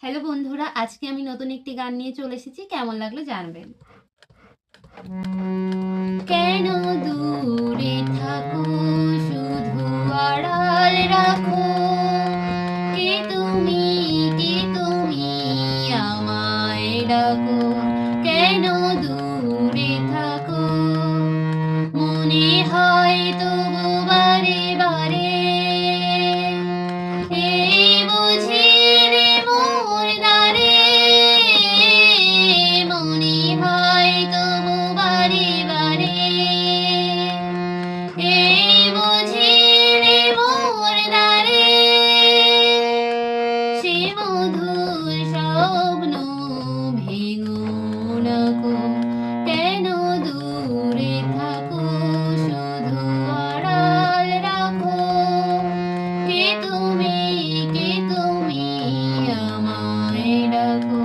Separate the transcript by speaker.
Speaker 1: Hello বন্ধুরা, আজকে আমি নতুন একটি গান নিয়ে চলে এসেছি। কেমন লাগলো জানবেন। কেন দূরে থাকো, শুধু আড়াল রাখো, কে তুমি, কে তুমি আমায় ডাকো। কেন দূরে থাকো, মনে হয় তবু বারে বারে, এই বুঝি রে মোর দ্বারে, মনে হয় তবু বারে বারে, এই বুঝি রে মোর দ্বারে, সে মধুর স্বপ্ন ভেঙো না কো। কেন দূরে থাকো, শুধু আড়াল রাখো, কে তুমি, কে তুমি আমায় ডাকো।